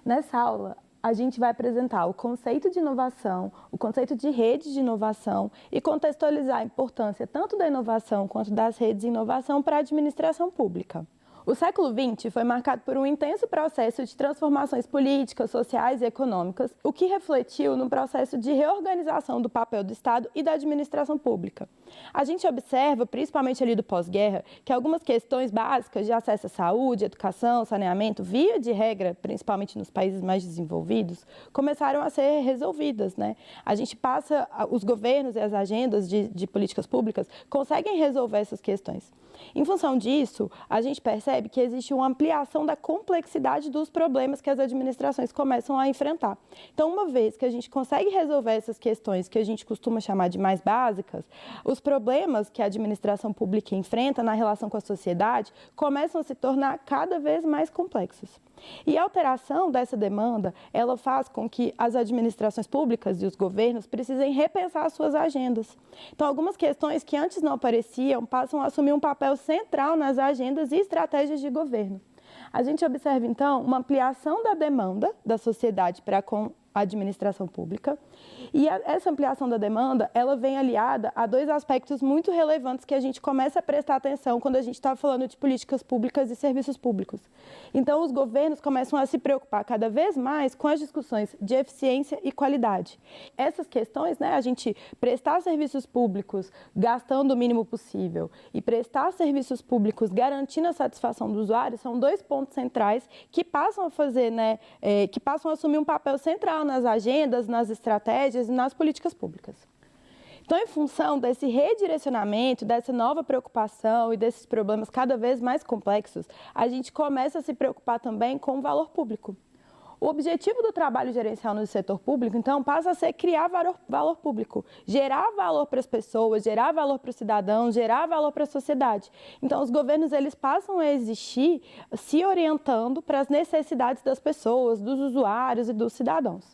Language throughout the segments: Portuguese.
Nessa aula, a gente vai apresentar o conceito de inovação, o conceito de rede de inovação e contextualizar a importância tanto da inovação quanto das redes de inovação para a administração pública. O século XX foi marcado por um intenso processo de transformações políticas, sociais e econômicas, o que refletiu no processo de reorganização do papel do Estado e da administração pública. A gente observa, principalmente ali do pós-guerra, que algumas questões básicas de acesso à saúde, educação, saneamento, via de regra, principalmente nos países mais desenvolvidos, começaram a ser resolvidas, né? A gente passa, os governos e as agendas de políticas públicas conseguem resolver essas questões. Em função disso, a gente percebe que existe uma ampliação da complexidade dos problemas que as administrações começam a enfrentar. Então, uma vez que a gente consegue resolver essas questões que a gente costuma chamar de mais básicas, os problemas que a administração pública enfrenta na relação com a sociedade começam a se tornar cada vez mais complexos. E a alteração dessa demanda, ela faz com que as administrações públicas e os governos precisem repensar as suas agendas. Então, algumas questões que antes não apareciam passam a assumir um papel central nas agendas e estratégias de governo. A gente observa, então, uma ampliação da demanda da sociedade para com a administração pública. E essa ampliação da demanda, ela vem aliada a dois aspectos muito relevantes que a gente começa a prestar atenção quando a gente está falando de políticas públicas e serviços públicos. Então, os governos começam a se preocupar cada vez mais com as discussões de eficiência e qualidade. Essas questões, né, a gente prestar serviços públicos gastando o mínimo possível e prestar serviços públicos garantindo a satisfação do usuário, são dois pontos centrais que passam a fazer, né, que passam a assumir um papel central nas agendas, nas estratégias e nas políticas públicas. Então, em função desse redirecionamento, dessa nova preocupação e desses problemas cada vez mais complexos, a gente começa a se preocupar também com o valor público. O objetivo do trabalho gerencial no setor público, então, passa a ser criar valor público, gerar valor para as pessoas, gerar valor para os cidadãos, gerar valor para a sociedade. Então, os governos, eles passam a existir se orientando para as necessidades das pessoas, dos usuários e dos cidadãos.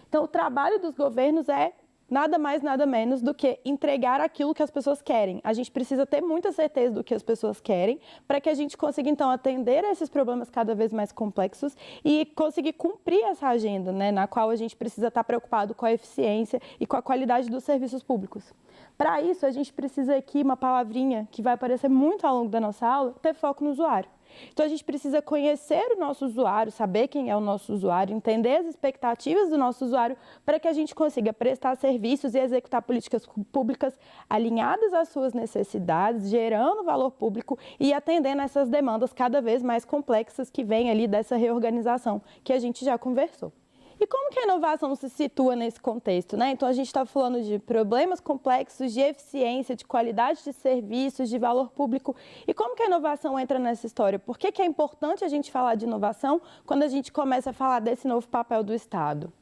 Então, o trabalho dos governos é nada mais, nada menos do que entregar aquilo que as pessoas querem. A gente precisa ter muita certeza do que as pessoas querem para que a gente consiga, então, atender a esses problemas cada vez mais complexos e conseguir cumprir essa agenda, né, na qual a gente precisa estar preocupado com a eficiência e com a qualidade dos serviços públicos. Para isso, a gente precisa aqui, uma palavrinha que vai aparecer muito ao longo da nossa aula, ter foco no usuário. Então, a gente precisa conhecer o nosso usuário, saber quem é o nosso usuário, entender as expectativas do nosso usuário para que a gente consiga prestar serviços e executar políticas públicas alinhadas às suas necessidades, gerando valor público e atendendo essas demandas cada vez mais complexas que vêm ali dessa reorganização que a gente já conversou. E como que a inovação se situa nesse contexto, né? Então, a gente está falando de problemas complexos, de eficiência, de qualidade de serviços, de valor público. E como que a inovação entra nessa história? Por que é importante a gente falar de inovação quando a gente começa a falar desse novo papel do Estado?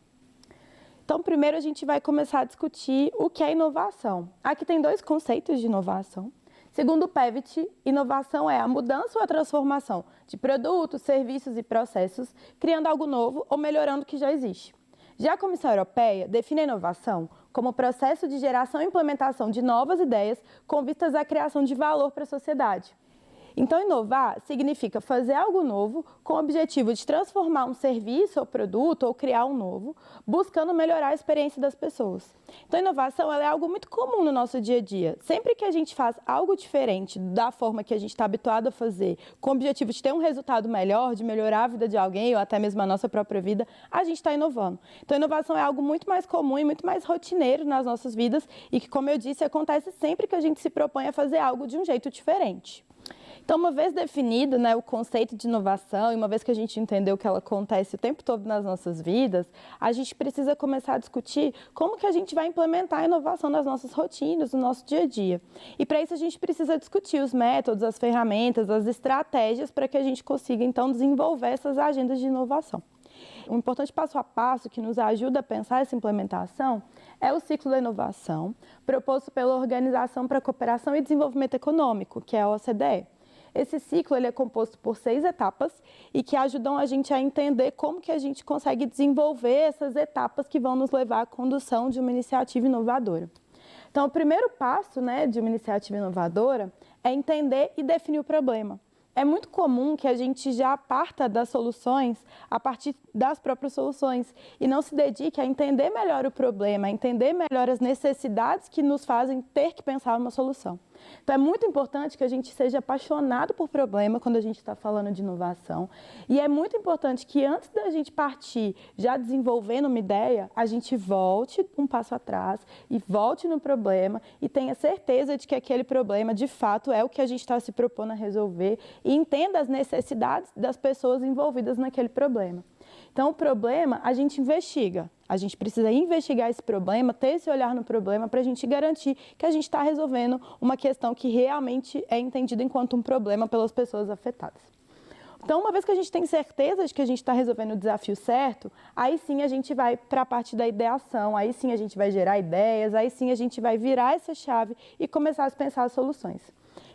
Então, primeiro a gente vai começar a discutir o que é inovação. Aqui tem dois conceitos de inovação. Segundo o PEVT, inovação é a mudança ou a transformação de produtos, serviços e processos, criando algo novo ou melhorando o que já existe. Já a Comissão Europeia define a inovação como o processo de geração e implementação de novas ideias com vistas à criação de valor para a sociedade. Então, inovar significa fazer algo novo com o objetivo de transformar um serviço ou produto ou criar um novo, buscando melhorar a experiência das pessoas. Então, a inovação ela é algo muito comum no nosso dia a dia. Sempre que a gente faz algo diferente da forma que a gente está habituado a fazer, com o objetivo de ter um resultado melhor, de melhorar a vida de alguém ou até mesmo a nossa própria vida, a gente está inovando. Então, a inovação é algo muito mais comum e muito mais rotineiro nas nossas vidas e que, como eu disse, acontece sempre que a gente se propõe a fazer algo de um jeito diferente. Então, uma vez definido, né, o conceito de inovação e uma vez que a gente entendeu que ela acontece o tempo todo nas nossas vidas, a gente precisa começar a discutir como que a gente vai implementar a inovação nas nossas rotinas, no nosso dia a dia. E para isso a gente precisa discutir os métodos, as ferramentas, as estratégias para que a gente consiga, então, desenvolver essas agendas de inovação. Um importante passo a passo que nos ajuda a pensar essa implementação é o ciclo da inovação, proposto pela Organização para a Cooperação e Desenvolvimento Econômico, que é a OCDE. Esse ciclo ele é composto por 6 etapas e que ajudam a gente a entender como que a gente consegue desenvolver essas etapas que vão nos levar à condução de uma iniciativa inovadora. Então, o primeiro passo, né, de uma iniciativa inovadora é entender e definir o problema. É muito comum que a gente já parta das soluções a partir das próprias soluções e não se dedique a entender melhor o problema, a entender melhor as necessidades que nos fazem ter que pensar uma solução. Então, é muito importante que a gente seja apaixonado por problema quando a gente está falando de inovação. E é muito importante que antes da gente partir já desenvolvendo uma ideia, a gente volte um passo atrás e volte no problema e tenha certeza de que aquele problema, de fato, é o que a gente está se propondo a resolver e entenda as necessidades das pessoas envolvidas naquele problema. Então, o problema a gente investiga. A gente precisa investigar esse problema, ter esse olhar no problema para a gente garantir que a gente está resolvendo uma questão que realmente é entendida enquanto um problema pelas pessoas afetadas. Então, uma vez que a gente tem certeza de que a gente está resolvendo o desafio certo, aí sim a gente vai para a parte da ideação, aí sim a gente vai gerar ideias, aí sim a gente vai virar essa chave e começar a pensar as soluções.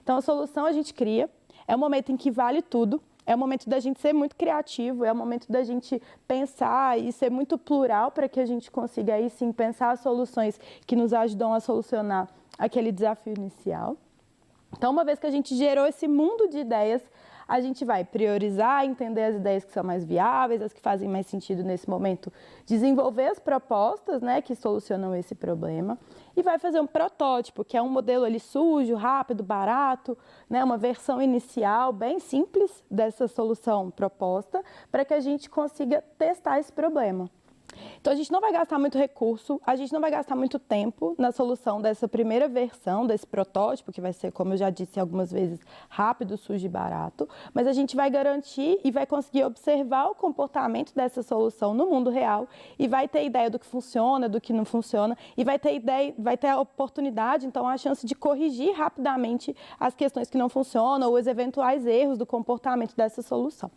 Então, a solução a gente cria, é o momento em que vale tudo. É o momento da gente ser muito criativo, é o momento da gente pensar e ser muito plural para que a gente consiga aí sim pensar as soluções que nos ajudam a solucionar aquele desafio inicial. Então, uma vez que a gente gerou esse mundo de ideias, a gente vai priorizar, entender as ideias que são mais viáveis, as que fazem mais sentido nesse momento, desenvolver as propostas, né, que solucionam esse problema e vai fazer um protótipo, que é um modelo ali sujo, rápido, barato, né, uma versão inicial bem simples dessa solução proposta para que a gente consiga testar esse problema. Então, a gente não vai gastar muito recurso, a gente não vai gastar muito tempo na solução dessa primeira versão, desse protótipo, que vai ser, como eu já disse algumas vezes, rápido, sujo e barato, mas a gente vai garantir e vai conseguir observar o comportamento dessa solução no mundo real e vai ter ideia do que funciona, do que não funciona e vai ter ideia, vai ter a oportunidade, então, a chance de corrigir rapidamente as questões que não funcionam ou os eventuais erros do comportamento dessa solução.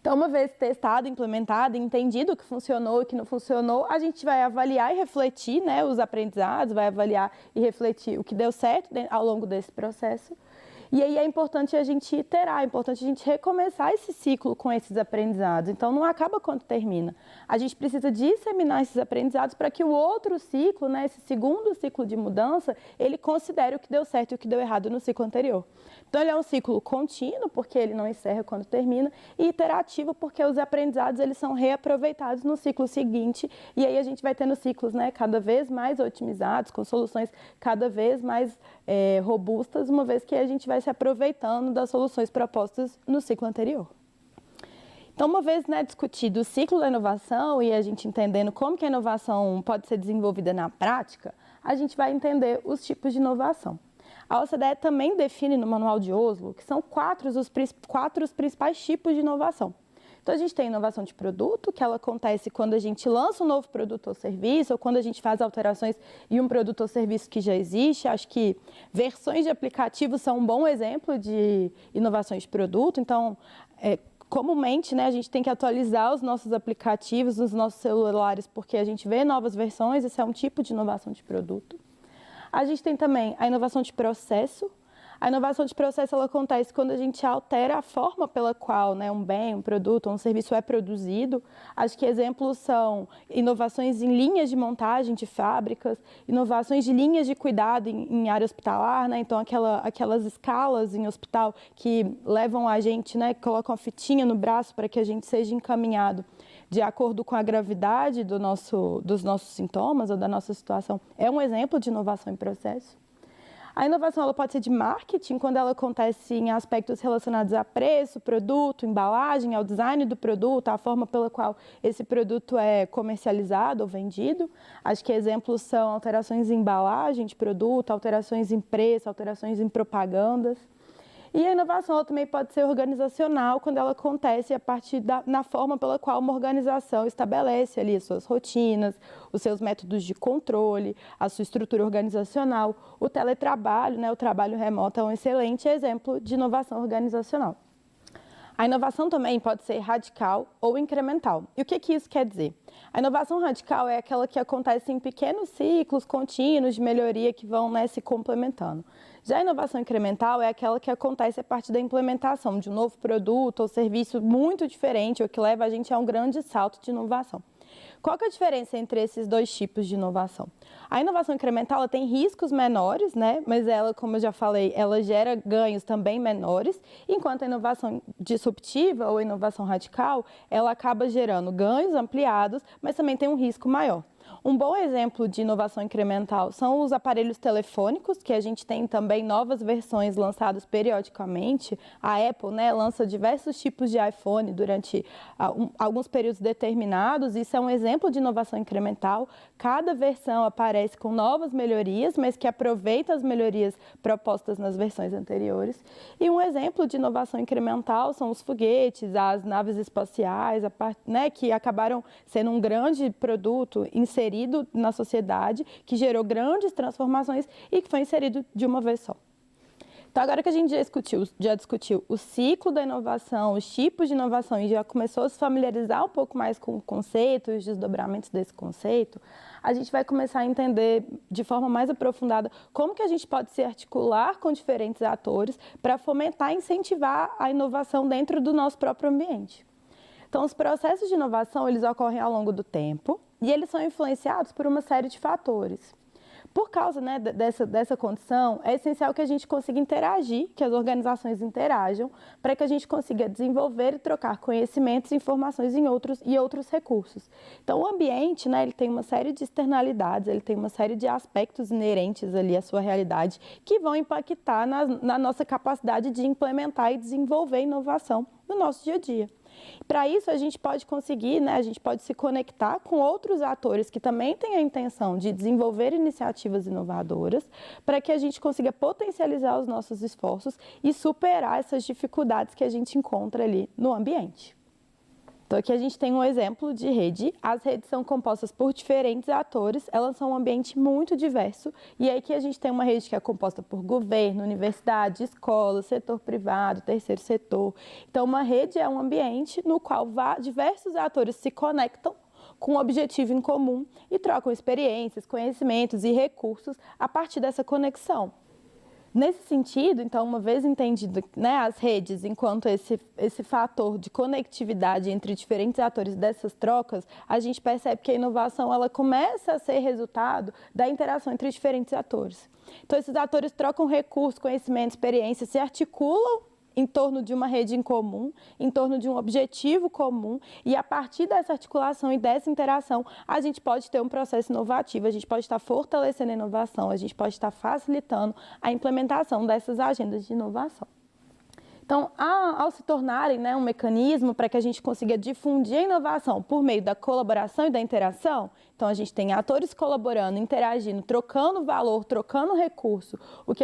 Então, uma vez testado, implementado, entendido o que funcionou e o que não funcionou, a gente vai avaliar e refletir, né, os aprendizados, vai avaliar e refletir o que deu certo ao longo desse processo. E aí é importante a gente iterar, é importante a gente recomeçar esse ciclo com esses aprendizados. Então, não acaba quando termina. A gente precisa disseminar esses aprendizados para que o outro ciclo, né, esse segundo ciclo de mudança, ele considere o que deu certo e o que deu errado no ciclo anterior. Então, ele é um ciclo contínuo, porque ele não encerra quando termina, e iterativo, porque os aprendizados eles são reaproveitados no ciclo seguinte, e aí a gente vai tendo ciclos, né, cada vez mais otimizados, com soluções cada vez mais robustas, uma vez que a gente vai se aproveitando das soluções propostas no ciclo anterior. Então, uma vez, né, discutido o ciclo da inovação e a gente entendendo como que a inovação pode ser desenvolvida na prática, a gente vai entender os tipos de inovação. A OCDE também define no Manual de Oslo que são quatro os principais tipos de inovação. Então, a gente tem inovação de produto, que ela acontece quando a gente lança um novo produto ou serviço, ou quando a gente faz alterações em um produto ou serviço que já existe. Acho que versões de aplicativos são um bom exemplo de inovações de produto. Então, comumente, né, a gente tem que atualizar os nossos aplicativos nos nossos celulares, porque a gente vê novas versões, esse é um tipo de inovação de produto. A gente tem também a inovação de processo. A inovação de processo ela acontece quando a gente altera a forma pela qual, né, um bem, um produto, um serviço é produzido. Acho que exemplos são inovações em linhas de montagem de fábricas, inovações de linhas de cuidado em área hospitalar, né, então aquelas escalas em hospital que levam a gente, né, colocam a fitinha no braço para que a gente seja encaminhado de acordo com a gravidade dos nossos sintomas ou da nossa situação. É um exemplo de inovação em processo. A inovação ela pode ser de marketing, quando ela acontece em aspectos relacionados a preço, produto, embalagem, ao design do produto, à forma pela qual esse produto é comercializado ou vendido. Acho que exemplos são alterações em embalagem de produto, alterações em preço, alterações em propagandas. E a inovação ela também pode ser organizacional, quando ela acontece a partir na forma pela qual uma organização estabelece ali as suas rotinas, os seus métodos de controle, a sua estrutura organizacional. O teletrabalho, né, o trabalho remoto é um excelente exemplo de inovação organizacional. A inovação também pode ser radical ou incremental. E o que isso quer dizer? A inovação radical é aquela que acontece em pequenos ciclos contínuos de melhoria que vão, né, se complementando. Já a inovação incremental é aquela que acontece a partir da implementação de um novo produto ou serviço muito diferente ou que leva a gente a um grande salto de inovação. Qual que é a diferença entre esses dois tipos de inovação? A inovação incremental ela tem riscos menores, né? Mas ela, como eu já falei, ela gera ganhos também menores, enquanto a inovação disruptiva ou inovação radical, ela acaba gerando ganhos ampliados, mas também tem um risco maior. Um bom exemplo de inovação incremental são os aparelhos telefônicos, que a gente tem também novas versões lançadas periodicamente. A Apple, né, lança diversos tipos de iPhone durante alguns períodos determinados. Isso é um exemplo de inovação incremental. Cada versão aparece com novas melhorias, mas que aproveita as melhorias propostas nas versões anteriores. E um exemplo de inovação incremental são os foguetes, as naves espaciais, né, que acabaram sendo um grande produto inserido na sociedade, que gerou grandes transformações e que foi inserido de uma vez só. Então, agora que a gente já discutiu o ciclo da inovação, os tipos de inovação e já começou a se familiarizar um pouco mais com o conceito e os desdobramentos desse conceito, a gente vai começar a entender de forma mais aprofundada como que a gente pode se articular com diferentes atores para fomentar e incentivar a inovação dentro do nosso próprio ambiente. Então, os processos de inovação, eles ocorrem ao longo do tempo e eles são influenciados por uma série de fatores. Por causa, né, dessa condição, é essencial que a gente consiga interagir, que as organizações interajam, para que a gente consiga desenvolver e trocar conhecimentos e informações e outros recursos. Então, o ambiente, né, ele tem uma série de externalidades, ele tem uma série de aspectos inerentes ali à sua realidade que vão impactar na nossa capacidade de implementar e desenvolver inovação no nosso dia a dia. Para isso, a gente pode conseguir, né, a gente pode se conectar com outros atores que também têm a intenção de desenvolver iniciativas inovadoras para que a gente consiga potencializar os nossos esforços e superar essas dificuldades que a gente encontra ali no ambiente. Então, aqui a gente tem um exemplo de rede. As redes são compostas por diferentes atores, elas são um ambiente muito diverso. E aí aqui a gente tem uma rede que é composta por governo, universidade, escola, setor privado, terceiro setor. Então, uma rede é um ambiente no qual diversos atores se conectam com um objetivo em comum e trocam experiências, conhecimentos e recursos a partir dessa conexão. Nesse sentido, então, uma vez entendido, né, as redes enquanto esse fator de conectividade entre diferentes atores dessas trocas, a gente percebe que a inovação ela começa a ser resultado da interação entre diferentes atores. Então, esses atores trocam recursos, conhecimento, experiência, se articulam em torno de uma rede em comum, em torno de um objetivo comum, e a partir dessa articulação e dessa interação, a gente pode ter um processo inovativo, a gente pode estar fortalecendo a inovação, a gente pode estar facilitando a implementação dessas agendas de inovação. Então, ao se tornarem, né, um mecanismo para que a gente consiga difundir a inovação por meio da colaboração e da interação, então a gente tem atores colaborando, interagindo, trocando valor, trocando recurso, o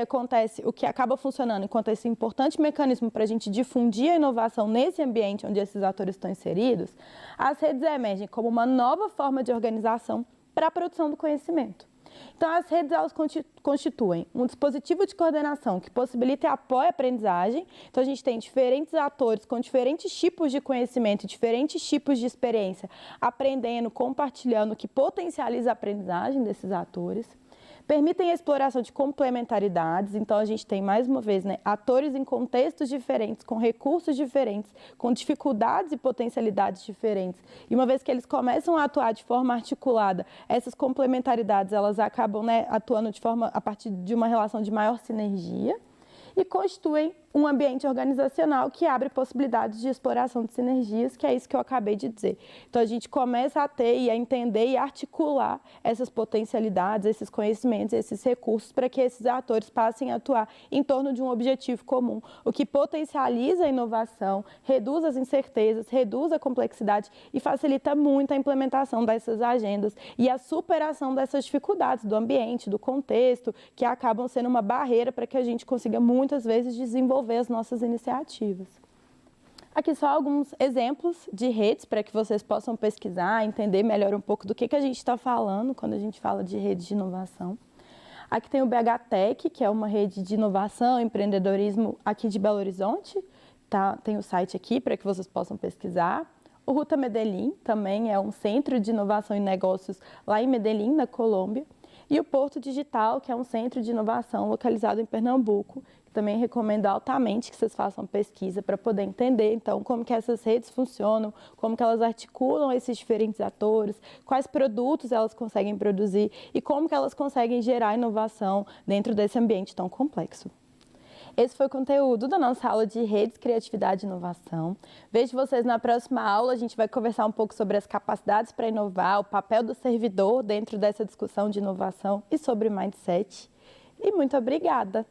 que acaba funcionando enquanto esse importante mecanismo para a gente difundir a inovação nesse ambiente onde esses atores estão inseridos, as redes emergem como uma nova forma de organização para a produção do conhecimento. Então, as redes elas constituem um dispositivo de coordenação que possibilita e apoia a aprendizagem. Então, a gente tem diferentes atores com diferentes tipos de conhecimento, diferentes tipos de experiência, aprendendo, compartilhando, que potencializa a aprendizagem desses atores. Permitem a exploração de complementaridades, então a gente tem, mais uma vez, né, atores em contextos diferentes, com recursos diferentes, com dificuldades e potencialidades diferentes. E uma vez que eles começam a atuar de forma articulada, essas complementaridades elas acabam, né, atuando a partir de uma relação de maior sinergia e constituem um ambiente organizacional que abre possibilidades de exploração de sinergias, que é isso que eu acabei de dizer. Então, a gente começa a ter e a entender e articular essas potencialidades, esses conhecimentos, esses recursos, para que esses atores passem a atuar em torno de um objetivo comum, o que potencializa a inovação, reduz as incertezas, reduz a complexidade e facilita muito a implementação dessas agendas e a superação dessas dificuldades do ambiente, do contexto, que acabam sendo uma barreira para que a gente consiga, muitas vezes, desenvolver as nossas iniciativas. Aqui só alguns exemplos de redes para que vocês possam pesquisar, entender melhor um pouco do que a gente está falando quando a gente fala de rede de inovação. Aqui tem o BHTech, que é uma rede de inovação e empreendedorismo aqui de Belo Horizonte. Tá? Tem o site aqui para que vocês possam pesquisar. O Ruta Medellín também é um centro de inovação e negócios lá em Medellín, na Colômbia. E o Porto Digital, que é um centro de inovação localizado em Pernambuco, que também recomendo altamente que vocês façam pesquisa para poder entender, então, como que essas redes funcionam, como que elas articulam esses diferentes atores, quais produtos elas conseguem produzir e como que elas conseguem gerar inovação dentro desse ambiente tão complexo. Esse foi o conteúdo da nossa aula de Redes, Criatividade e Inovação. Vejo vocês na próxima aula. A gente vai conversar um pouco sobre as capacidades para inovar, o papel do servidor dentro dessa discussão de inovação e sobre mindset. E muito obrigada!